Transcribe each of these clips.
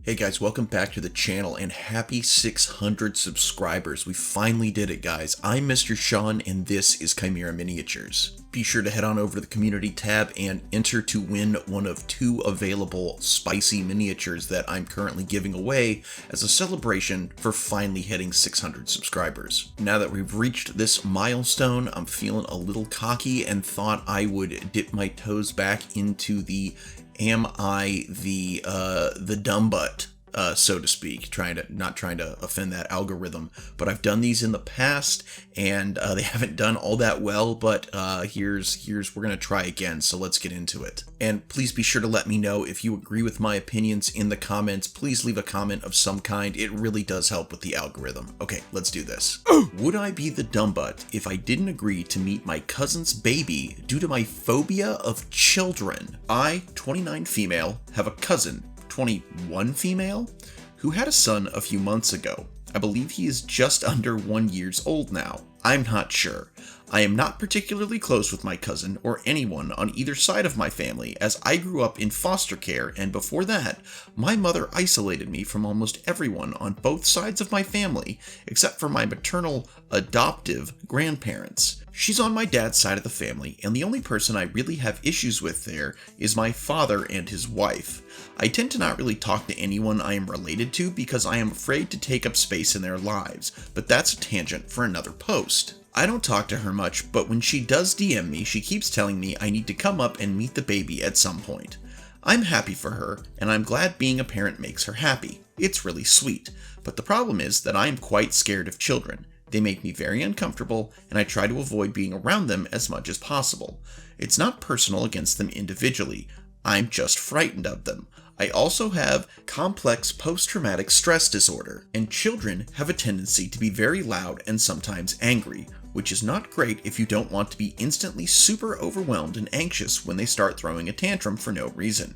Hey guys, welcome back to the channel and happy 600 subscribers. We finally did it, guys. I'm Mr. Sean and this is Chimera Miniatures. Be sure to head on over to the community tab and enter to win one of 2 available spicy miniatures that I'm currently giving away as a celebration for finally hitting 600 subscribers. Now that we've reached this milestone, I'm feeling a little cocky and thought I would dip my toes back into the am I the dumb butt, so to speak, not trying to offend that algorithm, but I've done these in the past and they haven't done all that well, but we're gonna try again, so let's get into it. And please be sure to let me know if you agree with my opinions in the comments. Please leave a comment of some kind. It really does help with the algorithm. Okay, let's do this. Would I be the dumb butt if I didn't agree to meet my cousin's baby due to my phobia of children? I, 29 female, have a cousin, 21 female, who had a son a few months ago. I believe he is just under 1 year old now. I'm not sure. I am not particularly close with my cousin or anyone on either side of my family, as I grew up in foster care, and before that, my mother isolated me from almost everyone on both sides of my family, except for my maternal adoptive grandparents. She's on my dad's side of the family, and the only person I really have issues with there is my father and his wife. I tend to not really talk to anyone I am related to because I am afraid to take up space in their lives, but that's a tangent for another post. I don't talk to her much, but when she does DM me, she keeps telling me I need to come up and meet the baby at some point. I'm happy for her, and I'm glad being a parent makes her happy. It's really sweet, but the problem is that I am quite scared of children. They make me very uncomfortable, and I try to avoid being around them as much as possible. It's not personal against them individually. I'm just frightened of them. I also have complex post-traumatic stress disorder, and children have a tendency to be very loud and sometimes angry, which is not great if you don't want to be instantly super overwhelmed and anxious when they start throwing a tantrum for no reason.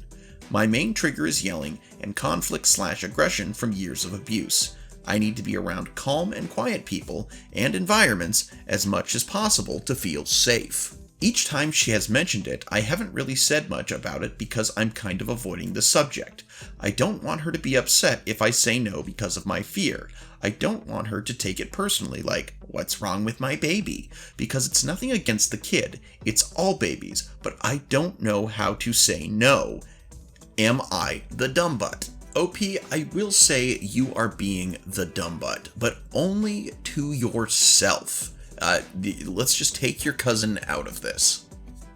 My main trigger is yelling and conflict/aggression from years of abuse. I need to be around calm and quiet people and environments as much as possible to feel safe. Each time she has mentioned it, I haven't really said much about it because I'm kind of avoiding the subject. I don't want her to be upset if I say no because of my fear. I don't want her to take it personally, like, what's wrong with my baby? Because it's nothing against the kid. It's all babies, but I don't know how to say no. Am I the dumb butt? OP, I will say you are being the dumb butt, but only to yourself. Let's just take your cousin out of this.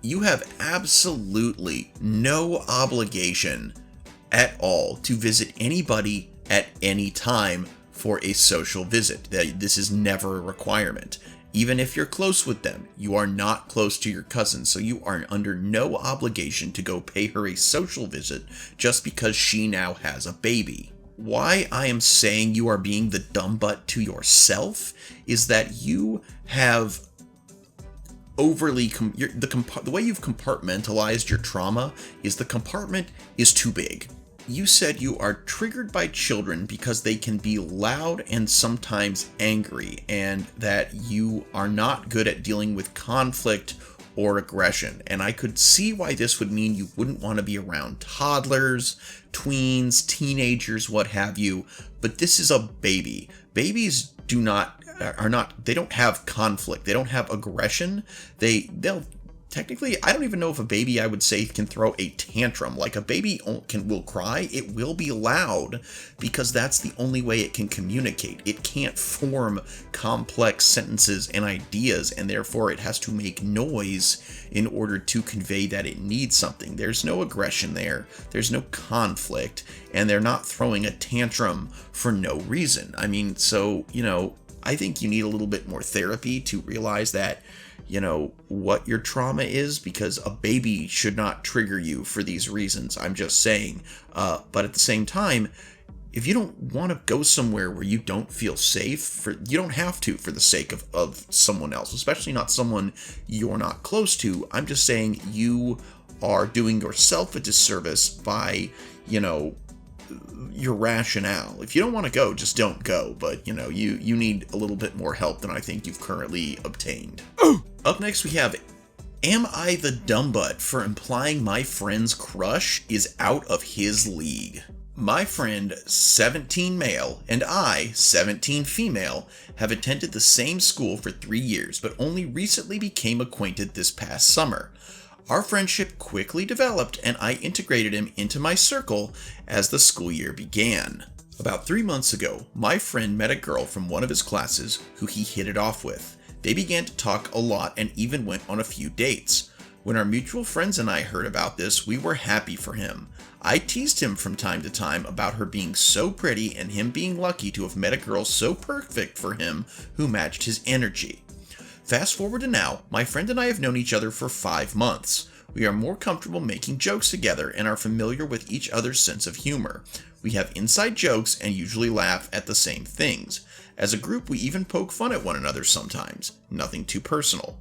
You have absolutely no obligation at all to visit anybody at any time for a social visit. This is never a requirement. Even if you're close with them, you are not close to your cousin, so you are under no obligation to go pay her a social visit just because she now has a baby. Why I am saying you are being the dumb butt to yourself is that you have overly the way you've compartmentalized your trauma is the compartment is too big. You said you are triggered by children because they can be loud and sometimes angry, and that you are not good at dealing with conflict or aggression. And I could see why this would mean you wouldn't want to be around toddlers, tweens, teenagers, what have you. But this is a baby. Babies they don't have conflict. They don't have aggression. They'll technically, I don't even know if a baby, I would say, can throw a tantrum. Like, a baby will cry, it will be loud, because that's the only way it can communicate. It can't form complex sentences and ideas, and therefore it has to make noise in order to convey that it needs something. There's no aggression there, there's no conflict, and they're not throwing a tantrum for no reason. I mean, so, I think you need a little bit more therapy to realize that, what your trauma is, because a baby should not trigger you for these reasons. I'm just saying. But at the same time, if you don't want to go somewhere where you don't feel safe, you don't have to for the sake of someone else, especially not someone you're not close to. I'm just saying you are doing yourself a disservice by, your rationale. If you don't want to go, just don't go. But, you need a little bit more help than I think you've currently obtained. Up next, we have, am I the dumb butt for implying my friend's crush is out of his league? My friend, 17 male, and I, 17 female, have attended the same school for 3 years, but only recently became acquainted this past summer. Our friendship quickly developed, and I integrated him into my circle as the school year began. About 3 months ago, my friend met a girl from one of his classes who he hit it off with. They began to talk a lot and even went on a few dates. When our mutual friends and I heard about this, we were happy for him. I teased him from time to time about her being so pretty and him being lucky to have met a girl so perfect for him who matched his energy. Fast forward to now, my friend and I have known each other for 5 months. We are more comfortable making jokes together and are familiar with each other's sense of humor. We have inside jokes and usually laugh at the same things. As a group, we even poke fun at one another sometimes. Nothing too personal.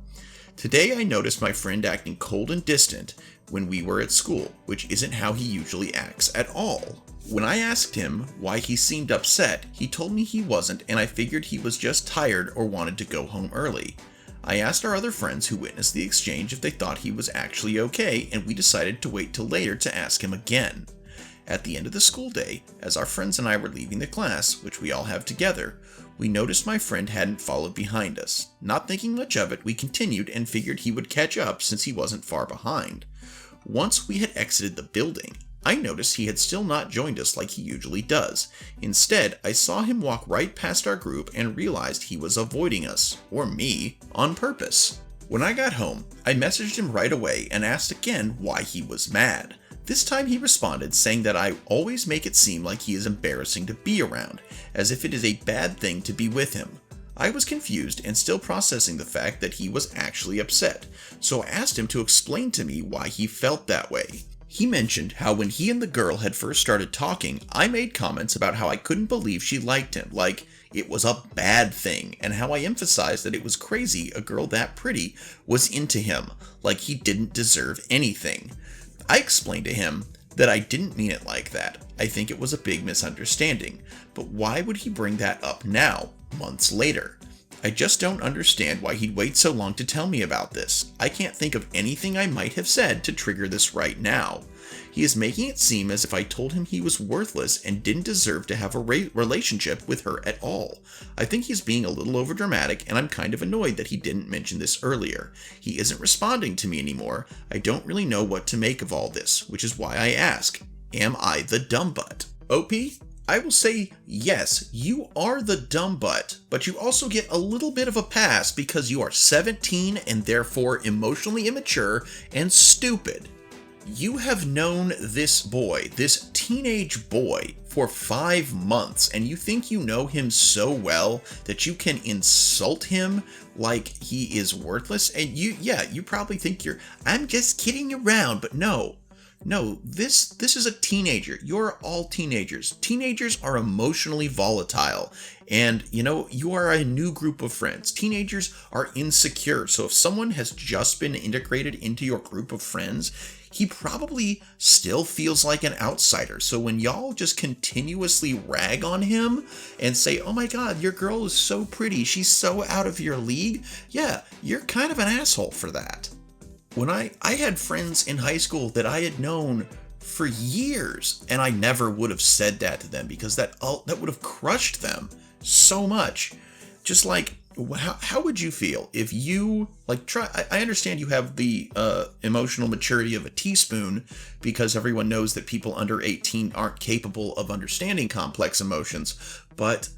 Today I noticed my friend acting cold and distant when we were at school, which isn't how he usually acts at all. When I asked him why he seemed upset, he told me he wasn't, and I figured he was just tired or wanted to go home early. I asked our other friends who witnessed the exchange if they thought he was actually okay, and we decided to wait till later to ask him again. At the end of the school day, as our friends and I were leaving the class, which we all have together, we noticed my friend hadn't followed behind us. Not thinking much of it, we continued and figured he would catch up since he wasn't far behind. Once we had exited the building, I noticed he had still not joined us like he usually does. Instead, I saw him walk right past our group and realized he was avoiding us, or me, on purpose. When I got home, I messaged him right away and asked again why he was mad. This time he responded saying that I always make it seem like he is embarrassing to be around, as if it is a bad thing to be with him. I was confused and still processing the fact that he was actually upset, so I asked him to explain to me why he felt that way. He mentioned how when he and the girl had first started talking, I made comments about how I couldn't believe she liked him, like it was a bad thing, and how I emphasized that it was crazy a girl that pretty was into him, like he didn't deserve anything. I explained to him that I didn't mean it like that. I think it was a big misunderstanding. But why would he bring that up now, months later? I just don't understand why he'd wait so long to tell me about this. I can't think of anything I might have said to trigger this right now. He is making it seem as if I told him he was worthless and didn't deserve to have a relationship with her at all. I think he's being a little overdramatic, and I'm kind of annoyed that he didn't mention this earlier. He isn't responding to me anymore. I don't really know what to make of all this, which is why I ask, am I the dumb butt? OP? I will say, yes, you are the dumb butt, but you also get a little bit of a pass because you are 17 and therefore emotionally immature and stupid. You have known this boy, this teenage boy, for 5 months, and you think you know him so well that you can insult him like he is worthless? And you probably think I'm just kidding around, but no, this is a teenager. You're all teenagers. Teenagers are emotionally volatile, and you are a new group of friends. Teenagers are insecure, so if someone has just been integrated into your group of friends, he probably still feels like an outsider. So when y'all just continuously rag on him and say, oh my god, your girl is so pretty, she's so out of your league, yeah, you're kind of an asshole for that. When I had friends in high school that I had known for years, and I never would have said that to them because that would have crushed them so much. Just like, how would you feel if you I understand you have the emotional maturity of a teaspoon because everyone knows that people under 18 aren't capable of understanding complex emotions, but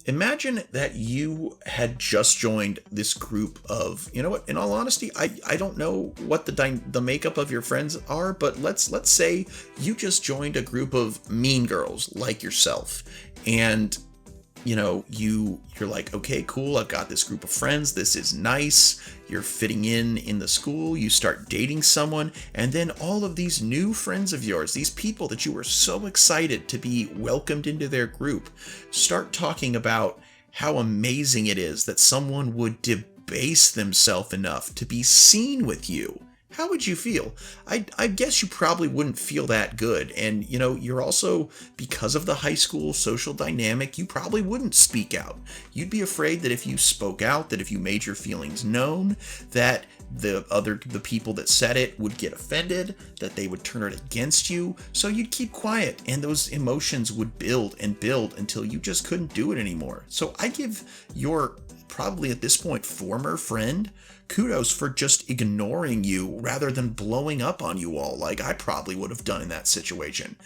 imagine that you had just joined this group of, what, in all honesty, I don't know what the makeup of your friends are, but let's say you just joined a group of mean girls like yourself, and you're like, okay, cool, I've got this group of friends, this is nice, you're fitting in the school, you start dating someone, and then all of these new friends of yours, these people that you were so excited to be welcomed into their group, start talking about how amazing it is that someone would debase themselves enough to be seen with you. How would you feel? I guess you probably wouldn't feel that good. And, you're also, because of the high school social dynamic, you probably wouldn't speak out. You'd be afraid that if you spoke out, that if you made your feelings known, that the people that said it would get offended, that they would turn it against you, so you'd keep quiet, and those emotions would build and build until you just couldn't do it anymore. So I give your, probably at this point, former friend kudos for just ignoring you rather than blowing up on you all like I probably would have done in that situation.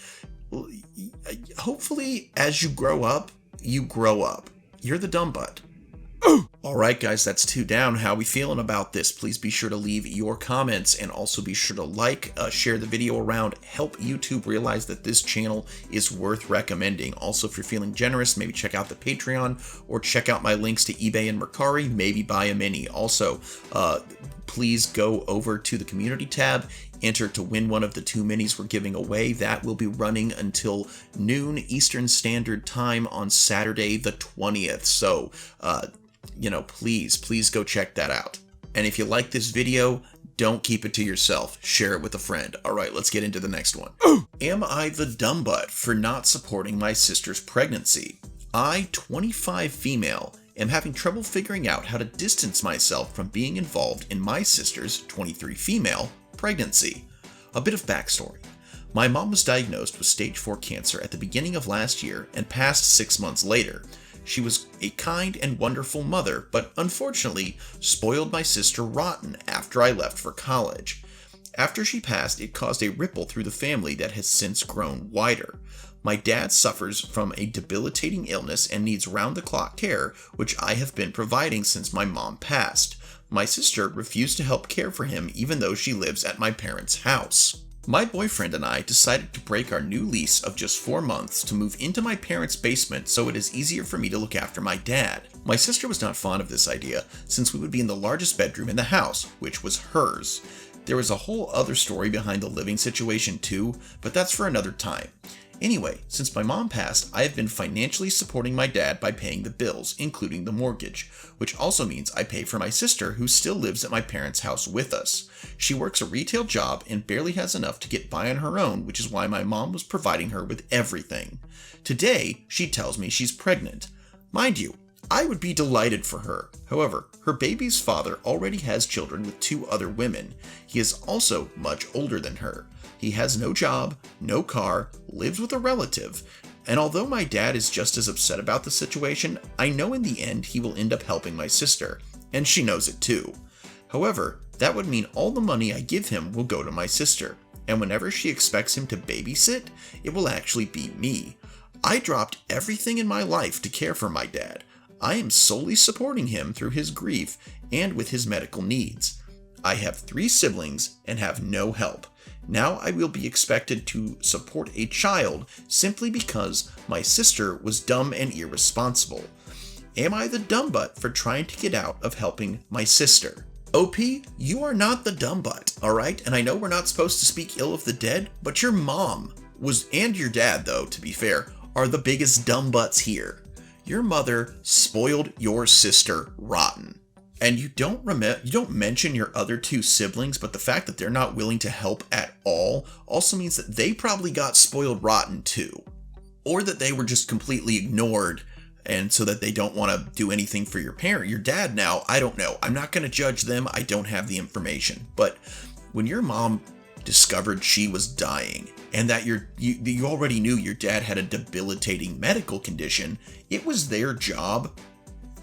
Hopefully, as you grow up, you grow up. You're the dumb butt. Alright guys, that's 2 down. How are we feeling about this? Please be sure to leave your comments, and also be sure to like, share the video around, help YouTube realize that this channel is worth recommending. Also, if you're feeling generous, maybe check out the Patreon, or check out my links to eBay and Mercari, maybe buy a mini. Also, please go over to the community tab, enter to win one of the 2 minis we're giving away. That will be running until noon Eastern Standard Time on Saturday the 20th. So, please go check that out. And if you like this video, don't keep it to yourself. Share it with a friend. Alright, let's get into the next one. Am I the dumb butt for not supporting my sister's pregnancy? I, 25 female, am having trouble figuring out how to distance myself from being involved in my sister's, 23 female, pregnancy. A bit of backstory. My mom was diagnosed with stage 4 cancer at the beginning of last year and passed 6 months later. She was a kind and wonderful mother, but unfortunately spoiled my sister rotten after I left for college. After she passed, it caused a ripple through the family that has since grown wider. My dad suffers from a debilitating illness and needs round-the-clock care, which I have been providing since my mom passed. My sister refused to help care for him even though she lives at my parents' house. My boyfriend and I decided to break our new lease of just 4 months to move into my parents' basement so it is easier for me to look after my dad. My sister was not fond of this idea, since we would be in the largest bedroom in the house, which was hers. There was a whole other story behind the living situation too, but that's for another time. Anyway, since my mom passed, I have been financially supporting my dad by paying the bills, including the mortgage, which also means I pay for my sister, who still lives at my parents' house with us. She works a retail job and barely has enough to get by on her own, which is why my mom was providing her with everything. Today, she tells me she's pregnant. Mind you, I would be delighted for her. However, her baby's father already has children with 2 other women. He is also much older than her. He has no job, no car, lives with a relative, and although my dad is just as upset about the situation, I know in the end he will end up helping my sister, and she knows it too. However, that would mean all the money I give him will go to my sister, and whenever she expects him to babysit, it will actually be me. I dropped everything in my life to care for my dad. I am solely supporting him through his grief and with his medical needs. I have 3 siblings and have no help. Now I will be expected to support a child simply because my sister was dumb and irresponsible. Am I the dumb butt for trying to get out of helping my sister? OP, you are not the dumb butt, alright? And I know we're not supposed to speak ill of the dead, but your mom was, and your dad though, to be fair, are the biggest dumb butts here. Your mother spoiled your sister rotten. And you don't mention your other 2 siblings, but the fact that they're not willing to help at all also means that they probably got spoiled rotten too. Or that they were just completely ignored, and so that they don't want to do anything for your dad now. I don't know. I'm not going to judge them. I don't have the information. But when your mom discovered she was dying, and that you already knew your dad had a debilitating medical condition, it was their job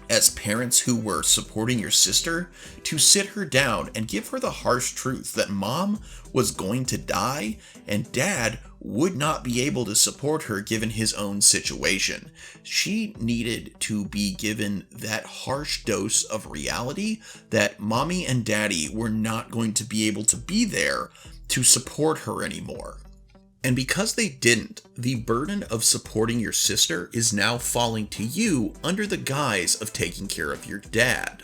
as parents who were supporting your sister to sit her down and give her the harsh truth that mom was going to die and dad would not be able to support her given his own situation. She needed to be given that harsh dose of reality that mommy and daddy were not going to be able to be there to support her anymore. And because they didn't, the burden of supporting your sister is now falling to you under the guise of taking care of your dad.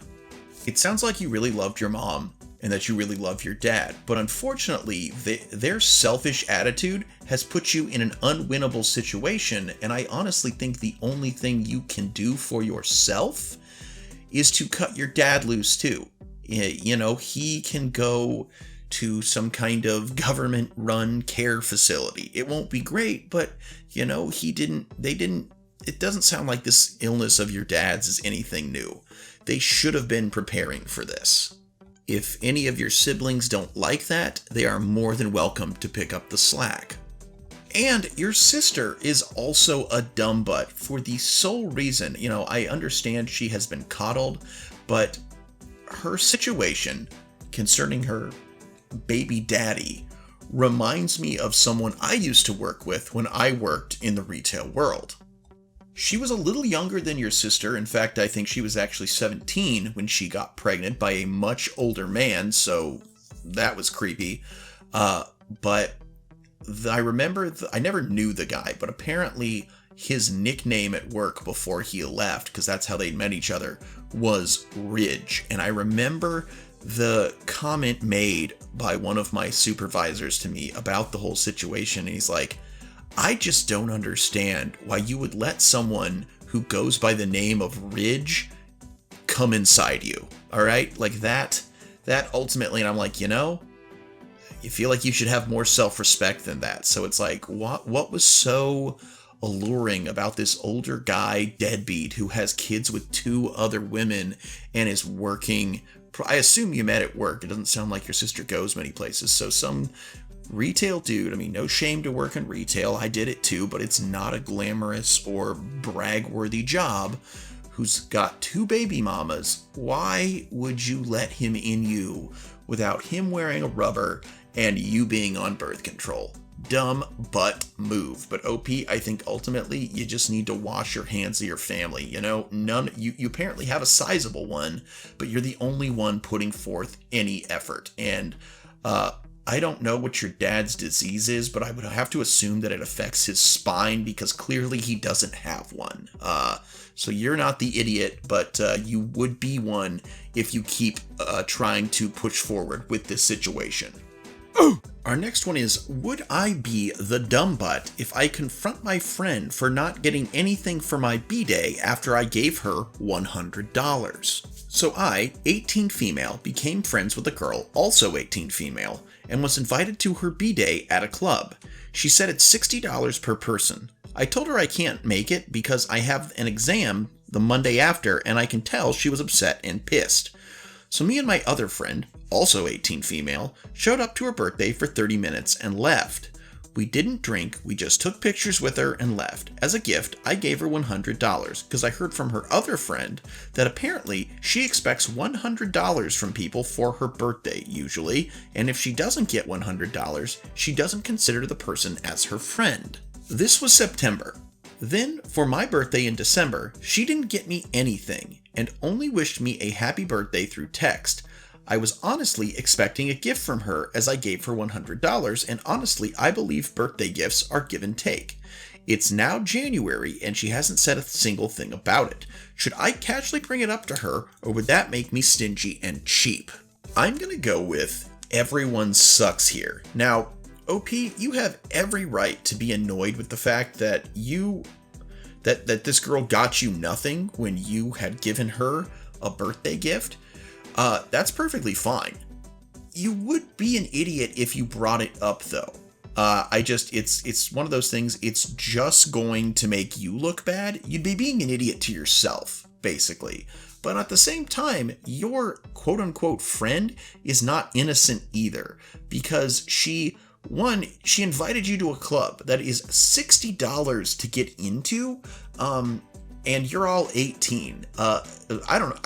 It sounds like you really loved your mom and that you really love your dad, but unfortunately, their selfish attitude has put you in an unwinnable situation, and I honestly think the only thing you can do for yourself is to cut your dad loose too. You know, he can go to some kind of government-run care facility. It won't be great, but, you know, it doesn't sound like this illness of your dad's is anything new. They should have been preparing for this. If any of your siblings don't like that, they are more than welcome to pick up the slack. And your sister is also a dumb butt for the sole reason, I understand she has been coddled, but her situation concerning her baby daddy reminds me of someone I used to work with when I worked in the retail world. She was a little younger than your sister. In fact, I think she was actually 17 when she got pregnant by a much older man, so that was creepy. But I remember, I never knew the guy, but apparently his nickname at work before he left, because that's how they met each other, was Ridge. And I remember the comment made by one of my supervisors to me about the whole situation. And he's like, I just don't understand why you would let someone who goes by the name of Ridge come inside you. All right? Like that ultimately, and I'm like, you feel like you should have more self-respect than that. So it's like, what was so alluring about this older guy deadbeat who has kids with 2 other women and is working? I assume you met at work. It doesn't sound like your sister goes many places. So some retail dude, no shame to work in retail. I did it too, but it's not a glamorous or brag-worthy job, who's got 2 baby mamas. Why would you let him in you without him wearing a rubber and you being on birth control? Dumb butt move. But OP, I think ultimately you just need to wash your hands of your family. You apparently have a sizable one, but you're the only one putting forth any effort. And I don't know what your dad's disease is, but I would have to assume that it affects his spine, because clearly he doesn't have one. So you're not the idiot, but you would be one if you keep trying to push forward with this situation. Our next one is, would I be the dumb butt if I confront my friend for not getting anything for my B-Day after I gave her $100? So I, 18 female, became friends with a girl, also 18 female, and was invited to her B-Day at a club. She said it's $60 per person. I told her I can't make it because I have an exam the Monday after, and I can tell she was upset and pissed. So me and my other friend, also 18 female, showed up to her birthday for 30 minutes and left. We didn't drink, we just took pictures with her and left. As a gift, I gave her $100 because I heard from her other friend that apparently she expects $100 from people for her birthday usually, and if she doesn't get $100, she doesn't consider the person as her friend. This was September. Then, for my birthday in December, she didn't get me anything and only wished me a happy birthday through text. I was honestly expecting a gift from her as I gave her $100, and honestly, I believe birthday gifts are give and take. It's now January and she hasn't said a single thing about it. Should I casually bring it up to her, or would that make me stingy and cheap? I'm gonna go with everyone sucks here. Now, OP, you have every right to be annoyed with the fact that that this girl got you nothing when you had given her a birthday gift. That's perfectly fine. You would be an idiot if you brought it up though. It's one of those things, it's just going to make you look bad. You'd be being an idiot to yourself, basically. But at the same time, your quote-unquote friend is not innocent either, because she invited you to a club that is $60 to get into, and you're all 18. I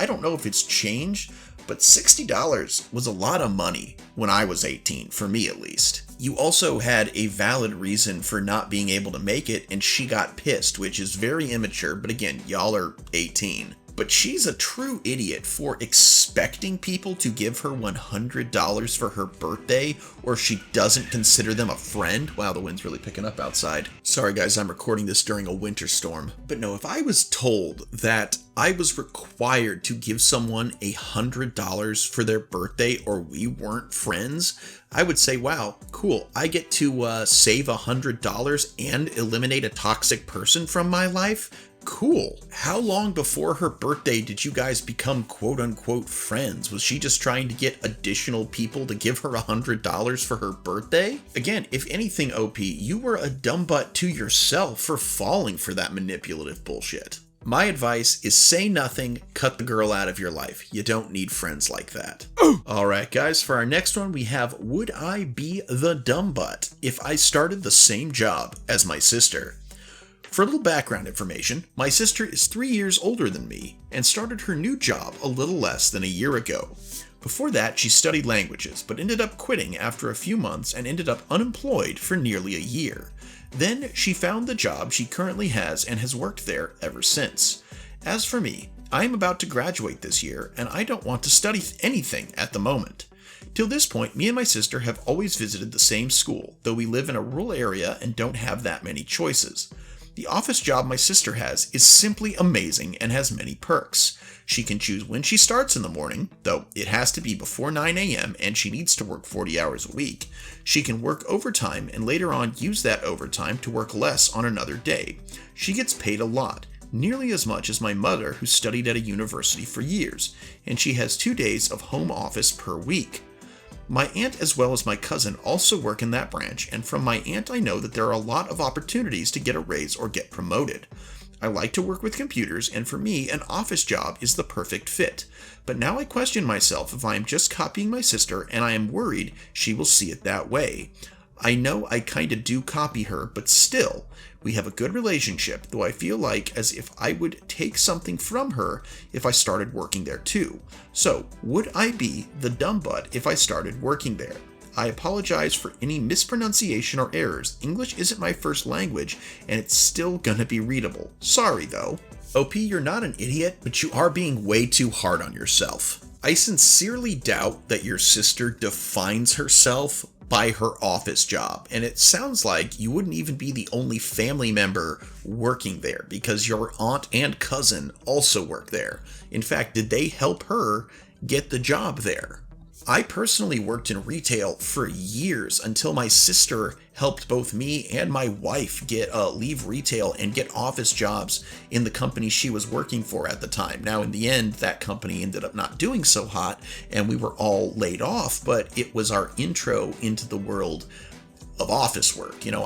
don't know if it's changed, but $60 was a lot of money when I was 18, for me at least. You also had a valid reason for not being able to make it, and she got pissed, which is very immature, but again, y'all are 18. But she's a true idiot for expecting people to give her $100 for her birthday, or she doesn't consider them a friend. Wow, the wind's really picking up outside. Sorry guys, I'm recording this during a winter storm. But no, if I was told that I was required to give someone $100 for their birthday or we weren't friends, I would say, wow, cool. I get to save $100 and eliminate a toxic person from my life. Cool. How long before her birthday did you guys become quote-unquote friends? Was she just trying to get additional people to give her $100 for her birthday? Again, if anything, OP, you were a dumb butt to yourself for falling for that manipulative bullshit. My advice is say nothing, cut the girl out of your life. You don't need friends like that. Alright guys, for our next one we have, would I be the dumb butt if I started the same job as my sister? For a little background information, my sister is 3 years older than me and started her new job a little less than a year ago. Before that, she studied languages, but ended up quitting after a few months and ended up unemployed for nearly a year. Then she found the job she currently has and has worked there ever since. As for me, I am about to graduate this year and I don't want to study anything at the moment. Till this point, me and my sister have always visited the same school, though we live in a rural area and don't have that many choices. The office job my sister has is simply amazing and has many perks. She can choose when she starts in the morning, though it has to be before 9 a.m. and she needs to work 40 hours a week. She can work overtime and later on use that overtime to work less on another day. She gets paid a lot, nearly as much as my mother who studied at a university for years, and she has 2 days of home office per week. My aunt as well as my cousin also work in that branch, and from my aunt I know that there are a lot of opportunities to get a raise or get promoted. I like to work with computers, and for me, an office job is the perfect fit. But now I question myself if I am just copying my sister, and I am worried she will see it that way. I know I kinda do copy her, but still, we have a good relationship, though I feel like as if I would take something from her if I started working there too. So, would I be the dumb butt if I started working there? I apologize for any mispronunciation or errors. English isn't my first language, and it's still gonna be readable. Sorry though. OP, you're not an idiot, but you are being way too hard on yourself. I sincerely doubt that your sister defines herself by her office job, and it sounds like you wouldn't even be the only family member working there because your aunt and cousin also work there. In fact, did they help her get the job there? I personally worked in retail for years until my sister helped both me and my wife leave retail and get office jobs in the company she was working for at the time. Now, in the end, that company ended up not doing so hot and we were all laid off, but it was our intro into the world of office work. You know,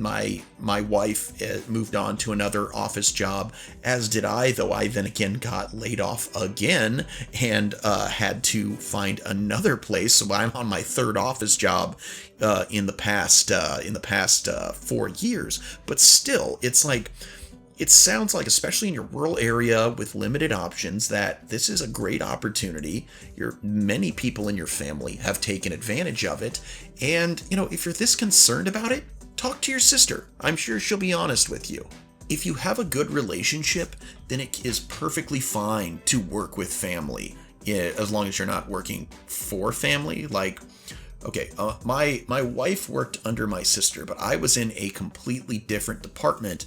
my wife moved on to another office job, as did I, though I then again got laid off again and had to find another place. So I'm on my third office job in the past 4 years. But still, it's like, it sounds like, especially in your rural area with limited options, that this is a great opportunity. Many people in your family have taken advantage of it. And, you know, if you're this concerned about it, talk to your sister. I'm sure she'll be honest with you. If you have a good relationship, then it is perfectly fine to work with family, as long as you're not working for family. Like, okay, my wife worked under my sister, but I was in a completely different department.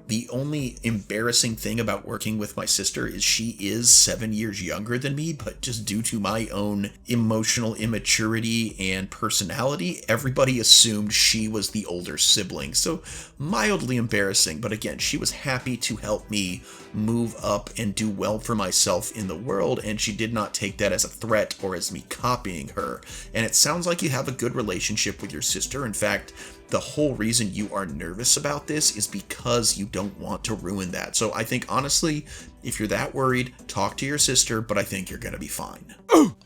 The only embarrassing thing about working with my sister is she is 7 years younger than me, but just due to my own emotional immaturity and personality, everybody assumed she was the older sibling. So mildly embarrassing, but again, she was happy to help me move up and do well for myself in the world, and she did not take that as a threat or as me copying her. And it sounds like you have a good relationship with your sister. In fact, the whole reason you are nervous about this is because you don't want to ruin that. So I think, honestly, if you're that worried, talk to your sister, but I think you're going to be fine.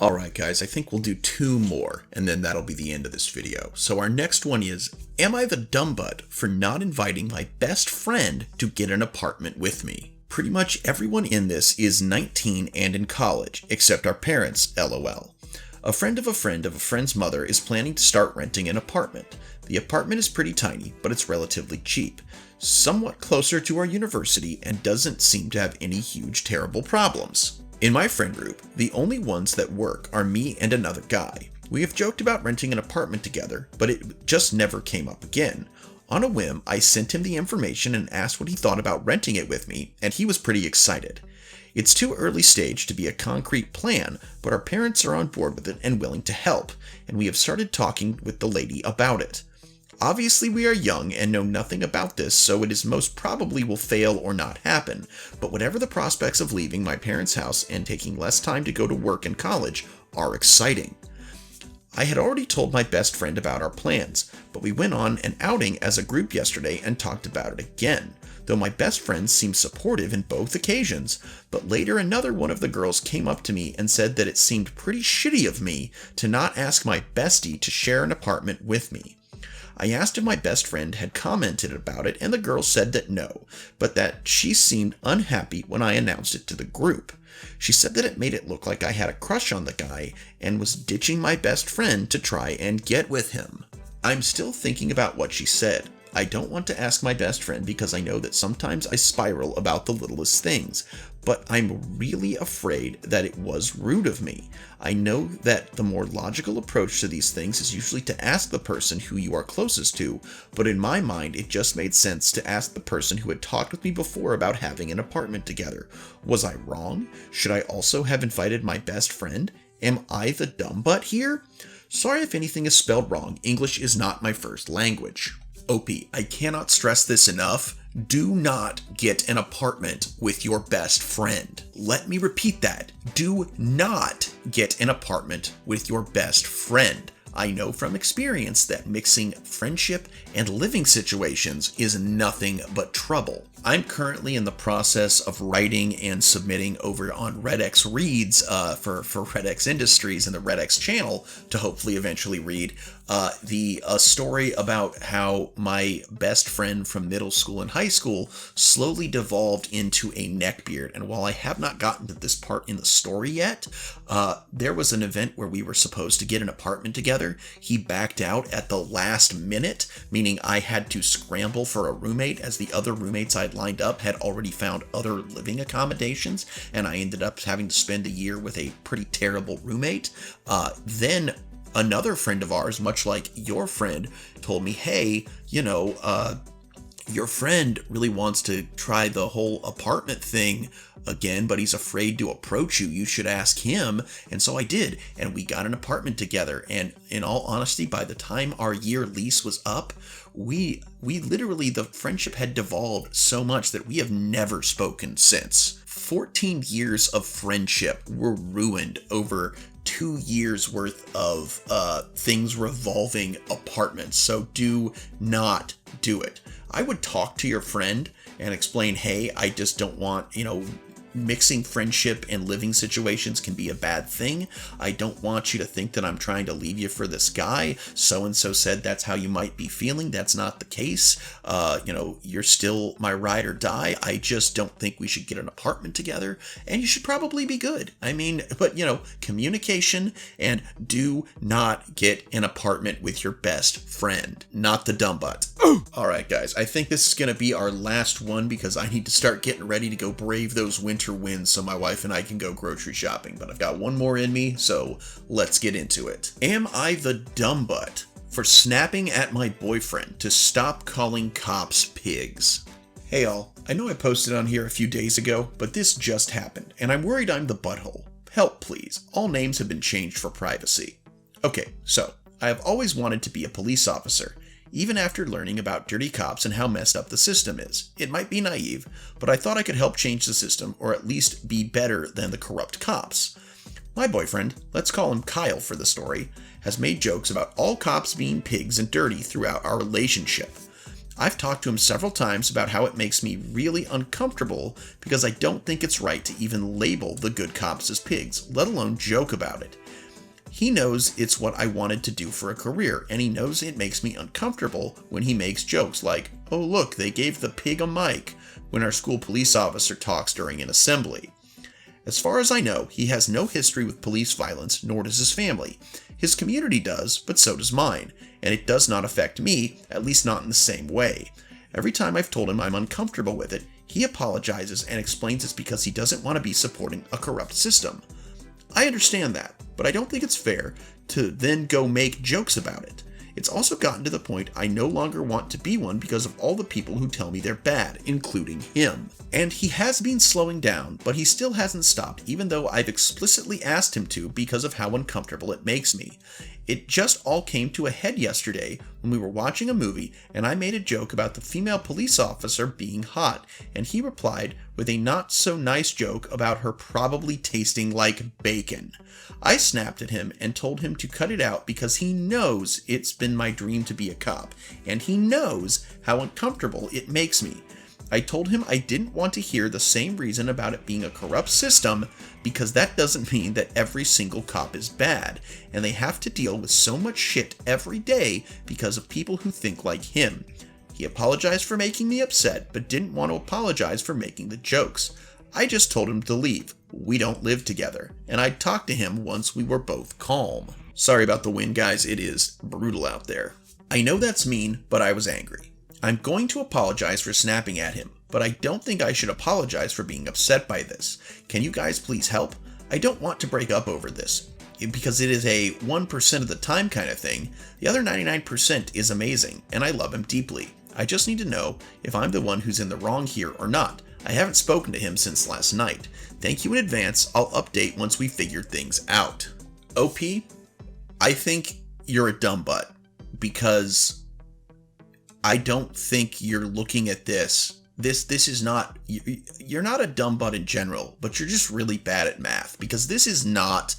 Alright guys, I think we'll do 2 more, and then that'll be the end of this video. So our next one is, am I the dumb butt for not inviting my best friend to get an apartment with me? Pretty much everyone in this is 19 and in college, except our parents, LOL. A friend of a friend of a friend's mother is planning to start renting an apartment. The apartment is pretty tiny, but it's relatively cheap, somewhat closer to our university, and doesn't seem to have any huge terrible problems. In my friend group, the only ones that work are me and another guy. We have joked about renting an apartment together, but it just never came up again. On a whim, I sent him the information and asked what he thought about renting it with me, and he was pretty excited. It's too early stage to be a concrete plan, but our parents are on board with it and willing to help, and we have started talking with the lady about it. Obviously we are young and know nothing about this, so it is most probably will fail or not happen, but whatever the prospects of leaving my parents' house and taking less time to go to work and college are exciting. I had already told my best friend about our plans, but we went on an outing as a group yesterday and talked about it again, though my best friend seemed supportive in both occasions, but later another one of the girls came up to me and said that it seemed pretty shitty of me to not ask my bestie to share an apartment with me. I asked if my best friend had commented about it, and the girl said that no, but that she seemed unhappy when I announced it to the group. She said that it made it look like I had a crush on the guy and was ditching my best friend to try and get with him. I'm still thinking about what she said. I don't want to ask my best friend because I know that sometimes I spiral about the littlest things, but I'm really afraid that it was rude of me. I know that the more logical approach to these things is usually to ask the person who you are closest to, but in my mind it just made sense to ask the person who had talked with me before about having an apartment together. Was I wrong? Should I also have invited my best friend? Am I the dumb butt here? Sorry if anything is spelled wrong. English is not my first language. OP, I cannot stress this enough. Do not get an apartment with your best friend. Let me repeat that. Do not get an apartment with your best friend. I know from experience that mixing friendship and living situations is nothing but trouble. I'm currently in the process of writing and submitting over on RedX Reads for RedX Industries and the RedX channel to hopefully eventually read a story about how my best friend from middle school and high school slowly devolved into a neckbeard. And while I have not gotten to this part in the story yet, there was an event where we were supposed to get an apartment together. He backed out at the last minute, meaning I had to scramble for a roommate as the other roommates I'd lined up had already found other living accommodations, and I ended up having to spend a year with a pretty terrible roommate. Then another friend of ours, much like your friend, told me, hey, your friend really wants to try the whole apartment thing again, but he's afraid to approach you. You should ask him. And so I did, and we got an apartment together. And in all honesty, by the time our year lease was up, we literally, the friendship had devolved so much that we have never spoken since. 14 years of friendship were ruined over 2 years worth of things revolving apartments. So do not do it. I would talk to your friend and explain, hey, I just don't want, mixing friendship and living situations can be a bad thing. I don't want you to think that I'm trying to leave you for this guy. So-and-so said that's how you might be feeling. That's not the case. You're still my ride or die. I just don't think we should get an apartment together, and you should probably be good. But communication, and do not get an apartment with your best friend, not the dumb butt. All right, guys, I think this is going to be our last one because I need to start getting ready to go brave those winter winds so my wife and I can go grocery shopping. But I've got one more in me, so let's get into it. Am I the dumb butt for snapping at my boyfriend to stop calling cops pigs? Hey all, I know I posted on here a few days ago, but this just happened, and I'm worried I'm the butthole. Help please, all names have been changed for privacy. Okay, so I have always wanted to be a police officer, even after learning about dirty cops and how messed up the system is. It might be naive, but I thought I could help change the system, or at least be better than the corrupt cops. My boyfriend, let's call him Kyle for the story, has made jokes about all cops being pigs and dirty throughout our relationship. I've talked to him several times about how it makes me really uncomfortable because I don't think it's right to even label the good cops as pigs, let alone joke about it. He knows it's what I wanted to do for a career, and he knows it makes me uncomfortable when he makes jokes like, oh look, they gave the pig a mic, when our school police officer talks during an assembly. As far as I know, he has no history with police violence, nor does his family. His community does, but so does mine, and it does not affect me, at least not in the same way. Every time I've told him I'm uncomfortable with it, he apologizes and explains it's because he doesn't want to be supporting a corrupt system. I understand that, but I don't think it's fair to then go make jokes about it. It's also gotten to the point I no longer want to be one because of all the people who tell me they're bad, including him. And he has been slowing down, but he still hasn't stopped, even though I've explicitly asked him to because of how uncomfortable it makes me. It just all came to a head yesterday when we were watching a movie and I made a joke about the female police officer being hot, and he replied, with a not so nice joke about her probably tasting like bacon. I snapped at him and told him to cut it out because he knows it's been my dream to be a cop, and he knows how uncomfortable it makes me. I told him I didn't want to hear the same reason about it being a corrupt system, because that doesn't mean that every single cop is bad, and they have to deal with so much shit every day because of people who think like him. He apologized for making me upset, but didn't want to apologize for making the jokes. I just told him to leave. We don't live together, and I'd talk to him once we were both calm. Sorry about the wind, guys. It is brutal out there. I know that's mean, but I was angry. I'm going to apologize for snapping at him, but I don't think I should apologize for being upset by this. Can you guys please help? I don't want to break up over this, because it is a 1% of the time kind of thing. The other 99% is amazing, and I love him deeply. I just need to know if I'm the one who's in the wrong here or not. I haven't spoken to him since last night. Thank you in advance. I'll update once we figure things out. OP, I think you're a dumb butt, because I don't think you're looking at this. This is not, you're not a dumb butt in general, but you're just really bad at math, because this is not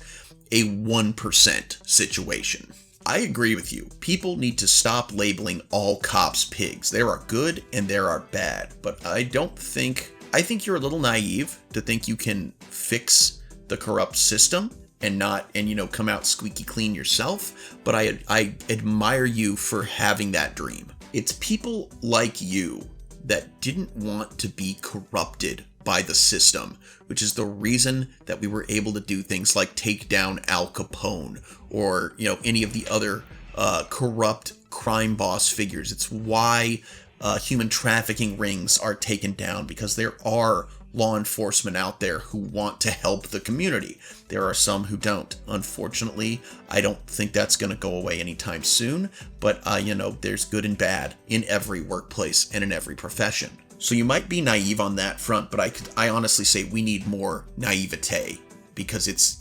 a 1% situation. I agree with you. People need to stop labeling all cops pigs. There are good and there are bad, but I think you're a little naive to think you can fix the corrupt system and come out squeaky clean yourself, but I admire you for having that dream. It's people like you that didn't want to be corrupted by the system, which is the reason that we were able to do things like take down Al Capone or, any of the other corrupt crime boss figures. It's why human trafficking rings are taken down, because there are law enforcement out there who want to help the community. There are some who don't. Unfortunately, I don't think that's going to go away anytime soon, but there's good and bad in every workplace and in every profession. So you might be naive on that front, but I honestly say we need more naivete, because it's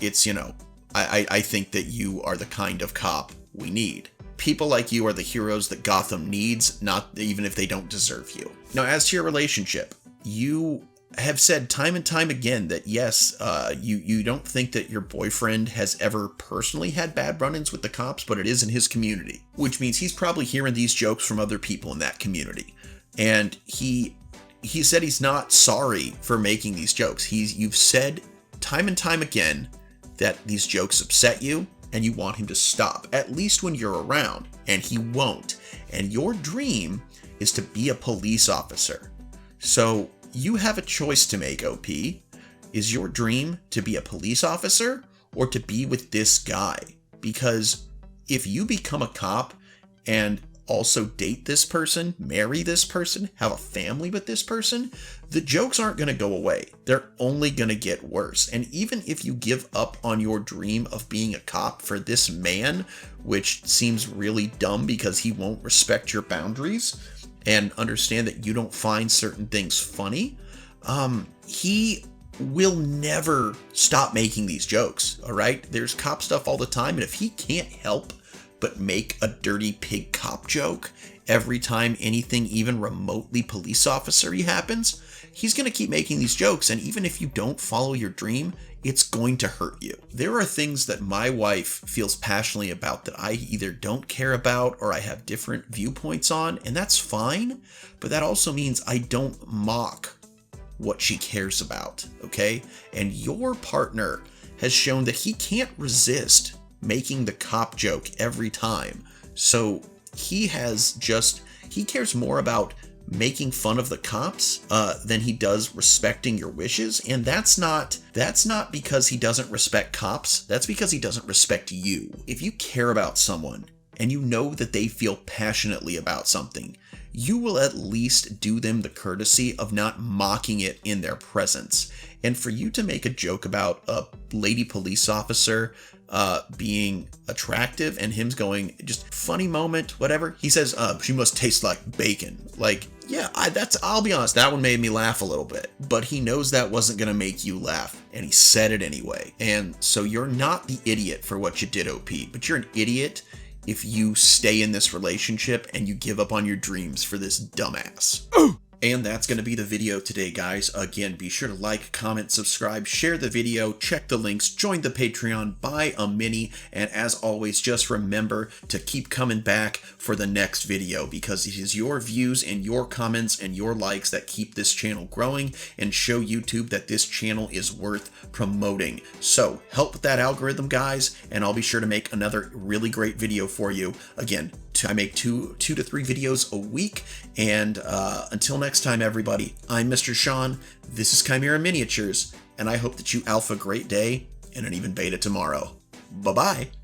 I think that you are the kind of cop we need. People like you are the heroes that Gotham needs, not even if they don't deserve you. Now, as to your relationship, you have said time and time again that yes, you don't think that your boyfriend has ever personally had bad run-ins with the cops, but it is in his community, which means he's probably hearing these jokes from other people in that community. And he said he's not sorry for making these jokes. You've said time and time again that these jokes upset you and you want him to stop, at least when you're around, and he won't. And your dream is to be a police officer. So you have a choice to make, OP. Is your dream to be a police officer or to be with this guy? Because if you become a cop and also date this person, marry this person, have a family with this person, the jokes aren't going to go away. They're only going to get worse. And even if you give up on your dream of being a cop for this man, which seems really dumb because he won't respect your boundaries and understand that you don't find certain things funny, he will never stop making these jokes, all right? There's cop stuff all the time, and if he can't help but make a dirty pig cop joke every time anything even remotely police officer-y happens, he's going to keep making these jokes, and even if you don't follow your dream, it's going to hurt you. There are things that my wife feels passionately about that I either don't care about or I have different viewpoints on, and that's fine, but that also means I don't mock what she cares about, okay? And your partner has shown that he can't resist making the cop joke every time. So he cares more about making fun of the cops than he does respecting your wishes. And that's not because he doesn't respect cops. That's because he doesn't respect you. If you care about someone and you know that they feel passionately about something, you will at least do them the courtesy of not mocking it in their presence. And for you to make a joke about a lady police officer being attractive and him going, just funny moment, whatever. He says, she must taste like bacon. Like, yeah, I'll be honest, that one made me laugh a little bit, but he knows that wasn't going to make you laugh, and he said it anyway. And so you're not the idiot for what you did, OP, but you're an idiot if you stay in this relationship and you give up on your dreams for this dumbass. And that's going to be the video today, guys. Again, be sure to like, comment, subscribe, share the video, check the links, join the Patreon, buy a mini, and as always, just remember to keep coming back for the next video, because it is your views and your comments and your likes that keep this channel growing and show YouTube that this channel is worth promoting. So help with that algorithm, guys, and I'll be sure to make another really great video for you. Again, I make two to three videos a week, and until next time, everybody, I'm Mr. Sean, this is Chimera Miniatures, and I hope that you alpha great day and an even beta tomorrow. Bye-bye!